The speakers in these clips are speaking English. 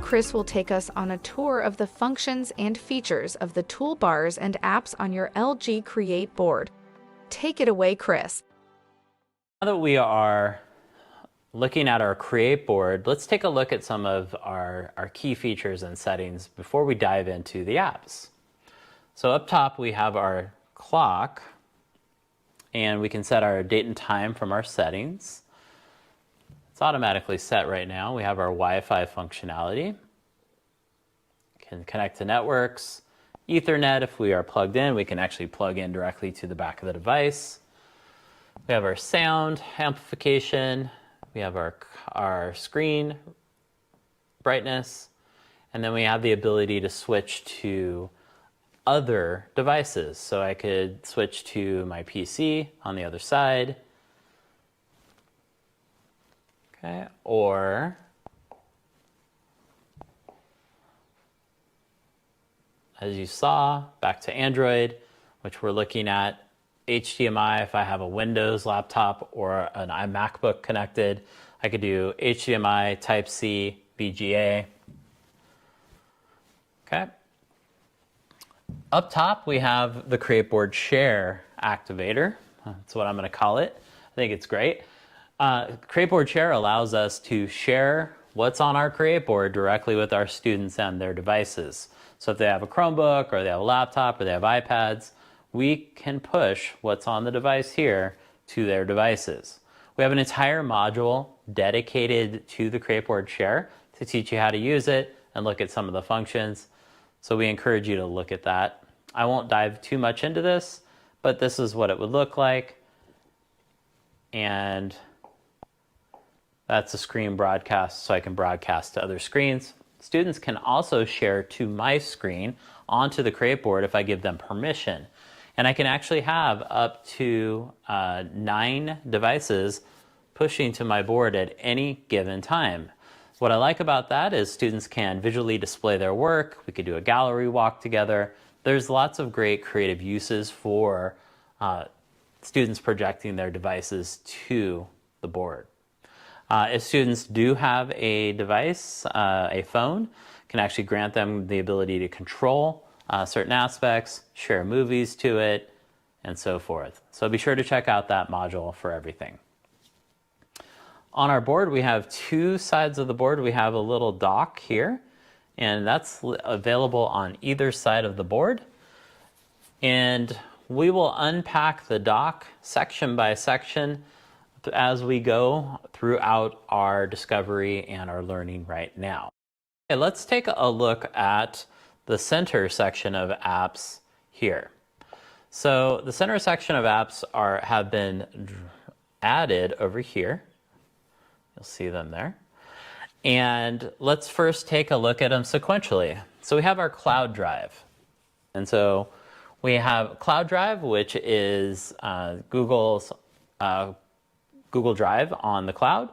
Chris will take us on a tour of the functions and features of the toolbars and apps on your LG Createboard. Take it away, Chris. Now that we are looking at our Createboard, let's take a look at some of our key features and settings before we dive into the apps. So up top we have our clock, and we can set our date and time from our settings. It's automatically set right now. We have our Wi-Fi functionality. Can connect to networks. Ethernet, if we are plugged in, we can actually plug in directly to the back of the device. We have our sound amplification. We have our screen brightness. And then we have the ability to switch to other devices. So I could switch to my PC on the other side. Okay, or as you saw, back to Android, which we're looking at, HDMI. If I have a Windows laptop or an iMacBook connected, I could do HDMI, Type-C, VGA. Okay. Up top, we have the Createboard Share activator. That's what I'm going to call it. I think it's great. Createboard Share allows us to share what's on our Createboard directly with our students and their devices. So if they have a Chromebook or they have a laptop or they have iPads, we can push what's on the device here to their devices. We have an entire module dedicated to the Createboard Share to teach you how to use it and look at some of the functions. So we encourage you to look at that. I won't dive too much into this, but this is what it would look like. And that's a screen broadcast, so I can broadcast to other screens. Students can also share to my screen onto the Createboard if I give them permission. And I can actually have up to 9 devices pushing to my board at any given time. What I like about that is students can visually display their work. We could do a gallery walk together. There's lots of great creative uses for students projecting their devices to the board. If students do have a device, a phone, can actually grant them the ability to control certain aspects, share movies to it, and so forth. So be sure to check out that module for everything. On our board, we have 2 sides of the board. We have a little dock here, and that's available on either side of the board. And we will unpack the dock section by section as we go throughout our discovery and our learning right now. Okay, let's take a look at the center section of apps here. So the center section of apps have been added over here. You'll see them there. And let's first take a look at them sequentially. So we have our cloud drive. And so we have cloud drive, which is Google's Google Drive on the cloud,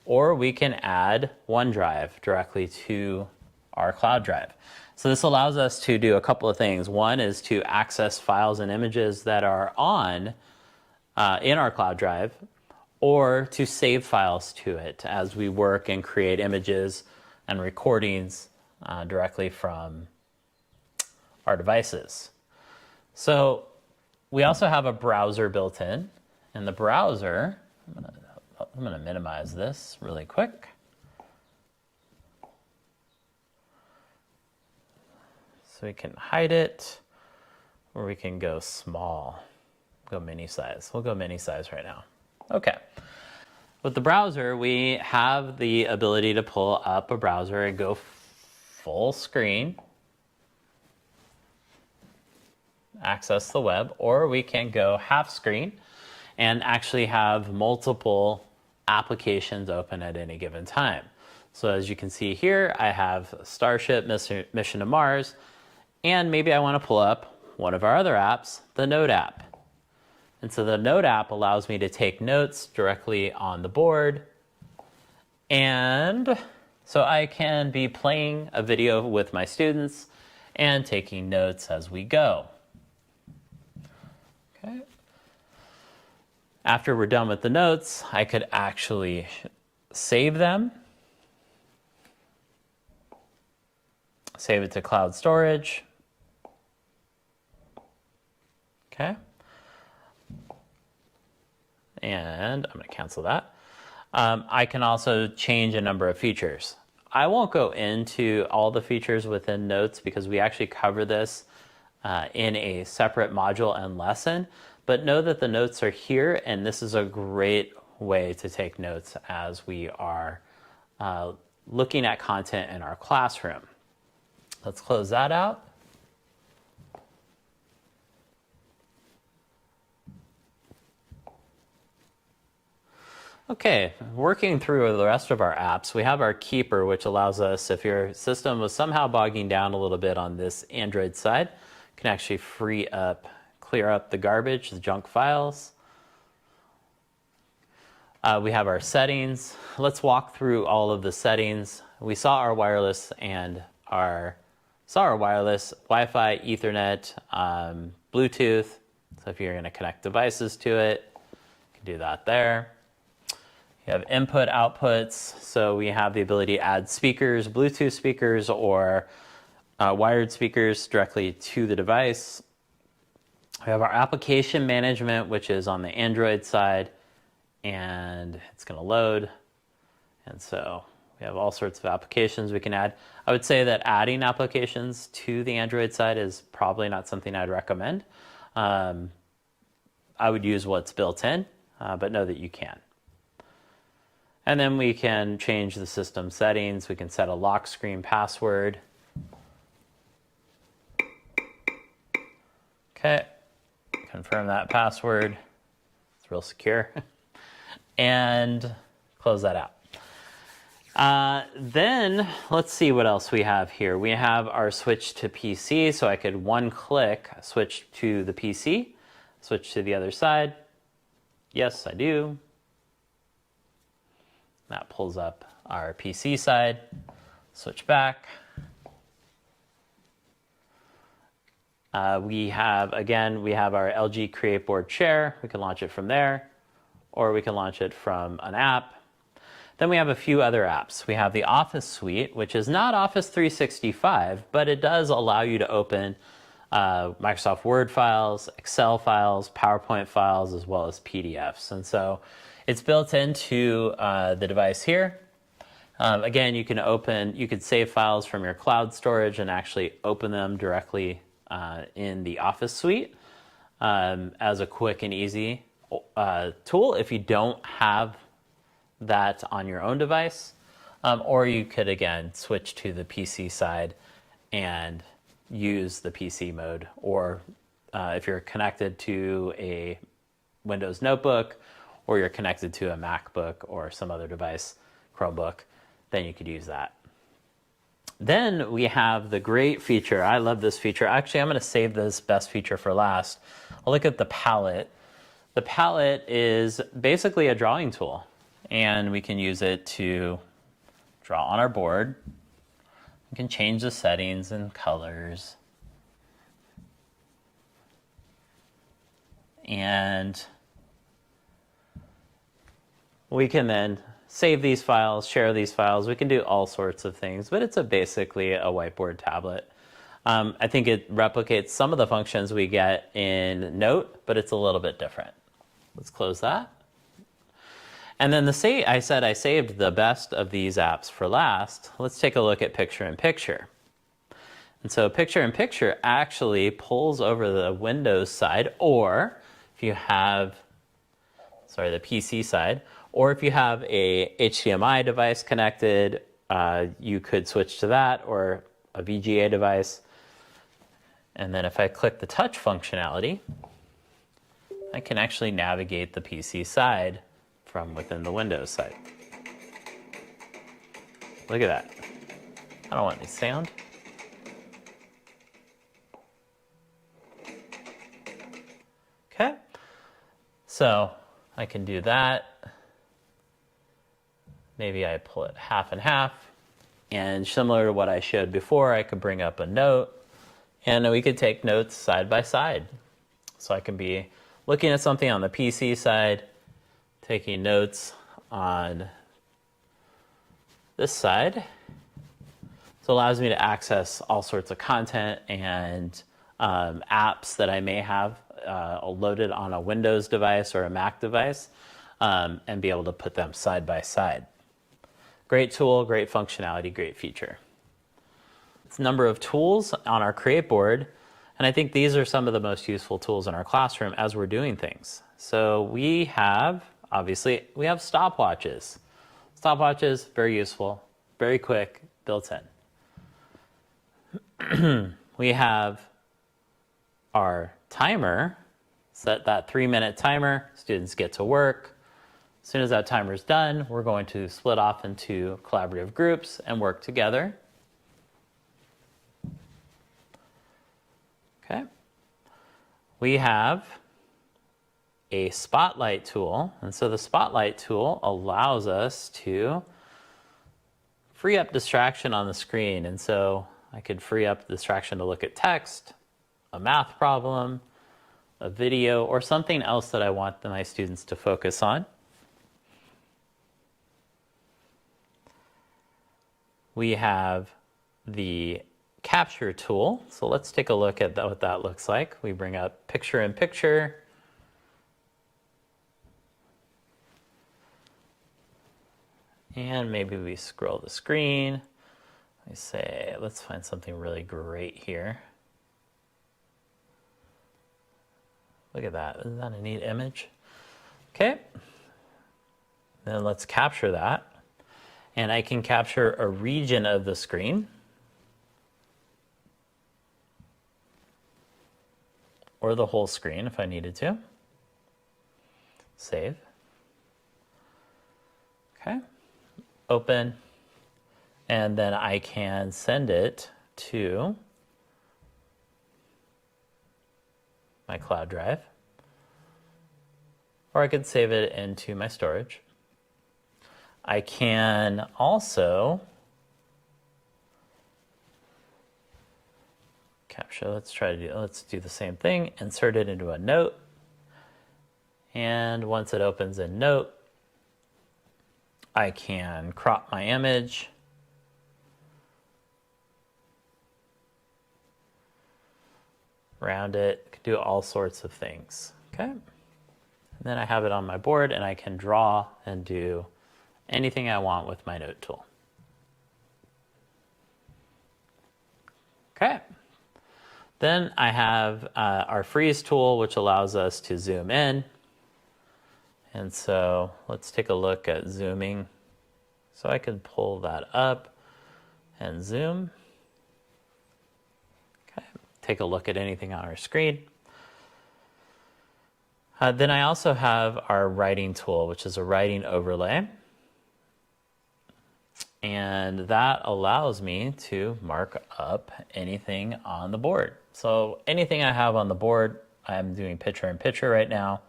or we can add OneDrive directly to our cloud drive. So this allows us to do a couple of things. One is to access files and images that are in our cloud drive, or to save files to it as we work and create images and recordings directly from our devices. So we also have a browser built in, and the browser, I'm going to minimize this really quick. So we can hide it, or we can go small, go mini size. We'll go mini size right now. Okay. With the browser, we have the ability to pull up a browser and go full screen, access the web, or we can go half screen and actually have multiple applications open at any given time. So as you can see here, I have Starship Mission to Mars, and maybe I want to pull up one of our other apps, the Note app. And so the Note app allows me to take notes directly on the board. And so I can be playing a video with my students and taking notes as we go. Okay. After we're done with the notes, I could actually save them. Save it to cloud storage. Okay. And I'm going to cancel that. I can also change a number of features. I won't go into all the features within Notes because we actually cover this in a separate module and lesson, but know that the notes are here, and this is a great way to take notes as we are looking at content in our classroom. Let's close that out. Okay, working through the rest of our apps, we have our Keeper, which allows us, if your system was somehow bogging down a little bit on this Android side, you can actually clear up the garbage, the junk files. We have our settings. Let's walk through all of the settings. We saw our wireless and Wi-Fi, Ethernet, Bluetooth. So if you're going to connect devices to it, you can do that there. You have input, outputs, so we have the ability to add speakers, Bluetooth speakers, or wired speakers directly to the device. We have our application management, which is on the Android side, and it's going to load. And so we have all sorts of applications we can add. I would say that adding applications to the Android side is probably not something I'd recommend. I would use what's built in, but know that you can. And then we can change the system settings. We can set a lock screen password. Okay, confirm that password. It's real secure. And close that out. Then let's see what else we have here. We have our switch to PC, so I could one click switch to the PC, switch to the other side. Yes, I do. That pulls up our PC side, switch back. We have our LG Createboard chair. We can launch it from there, or we can launch it from an app. Then we have a few other apps. We have the Office Suite, which is not Office 365, but it does allow you to open Microsoft Word files, Excel files, PowerPoint files, as well as PDFs. And so it's built into the device here. Again, you could save files from your cloud storage and actually open them directly in the Office Suite as a quick and easy tool if you don't have that on your own device. Or you could, again, switch to the PC side and use the PC mode. Or if you're connected to a Windows notebook, or you're connected to a MacBook or some other device, Chromebook, then you could use that. Then we have the great feature. I love this feature. Actually, I'm going to save this best feature for last. I'll look at the palette. The palette is basically a drawing tool, and we can use it to draw on our board. We can change the settings and colors. And we can then save these files, share these files. We can do all sorts of things, but it's basically a whiteboard tablet. I think it replicates some of the functions we get in Note, but it's a little bit different. Let's close that. And then I said I saved the best of these apps for last. Let's take a look at Picture-in-Picture. And so Picture-in-Picture actually pulls over the Windows side, or if you have, the PC side, or if you have a HDMI device connected, you could switch to that, or a VGA device. And then if I click the touch functionality, I can actually navigate the PC side from within the Windows side. Look at that. I don't want any sound. Okay. So I can do that. Maybe I pull it half and half. And similar to what I showed before, I could bring up a note, and we could take notes side by side. So I can be looking at something on the PC side, taking notes on this side. So So it allows me to access all sorts of content and apps that I may have loaded on a Windows device or a Mac device, and be able to put them side by side. Great tool, great functionality, great feature. It's a number of tools on our Createboard, and I think these are some of the most useful tools in our classroom as we're doing things. So we have, obviously, we have stopwatches. Stopwatches, very useful, very quick, built in. We have our timer, set that 3-minute timer, students get to work. As soon as that timer is done, we're going to split off into collaborative groups and work together. Okay. We have a spotlight tool, and so the spotlight tool allows us to free up distraction on the screen, and so I could free up distraction to look at text, a math problem, a video, or something else that I want my students to focus on. We have the capture tool. So let's take a look at what that looks like. We bring up picture in picture. And maybe we scroll the screen. We say, let's find something really great here. Look at that. Isn't that a neat image? Okay. Then let's capture that. And I can capture a region of the screen, or the whole screen if I needed to. Save. Okay. Open. And then I can send it to my cloud drive, or I could save it into my storage. I can also capture, let's do the same thing, insert it into a note. And once it opens in Note, I can crop my image, round it, do all sorts of things. Okay. And then I have it on my board and I can draw and do anything I want with my note tool. Okay. Then I have our freeze tool, which allows us to zoom in. And so let's take a look at zooming. So I can pull that up and zoom. Okay. Take a look at anything on our screen. Then I also have our writing tool, which is a writing overlay. And that allows me to mark up anything on the board. So anything I have on the board, I'm doing picture in picture right now,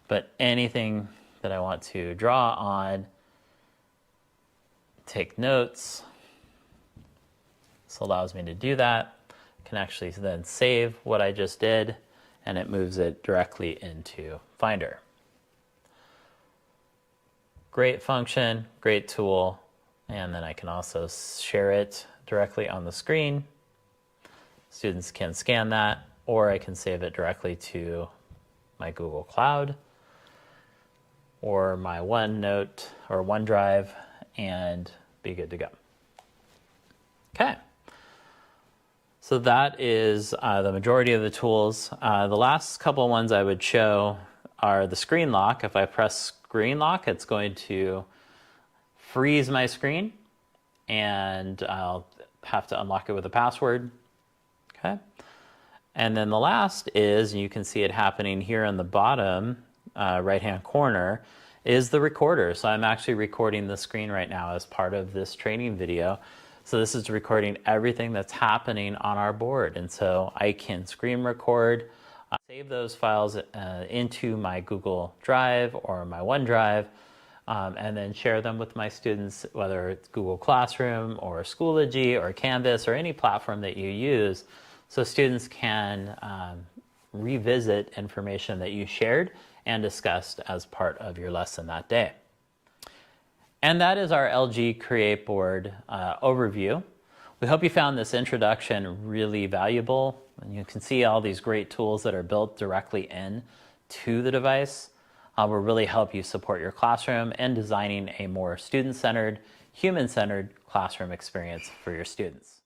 but anything that I want to draw on, take notes, this allows me to do that. I can actually then save what I just did, and it moves it directly into Finder. Great function, great tool. And then I can also share it directly on the screen. Students can scan that, or I can save it directly to my Google Cloud or my OneNote or OneDrive and be good to go. Okay. So that is the majority of the tools. The last couple of ones I would show are the screen lock. If I press screen lock, it's going to freeze my screen, and I'll have to unlock it with a password. Okay. And then the last is, and you can see it happening here in the bottom right-hand corner, is the recorder. So I'm actually recording the screen right now as part of this training video. So this is recording everything that's happening on our board. And so I can screen record, save those files into my Google Drive or my OneDrive, and then share them with my students, whether it's Google Classroom or Schoology or Canvas or any platform that you use, so students can revisit information that you shared and discussed as part of your lesson that day. And that is our LG Createboard overview. We hope you found this introduction really valuable, and you can see all these great tools that are built directly in to the device will really help you support your classroom and designing a more student-centered, human-centered classroom experience for your students.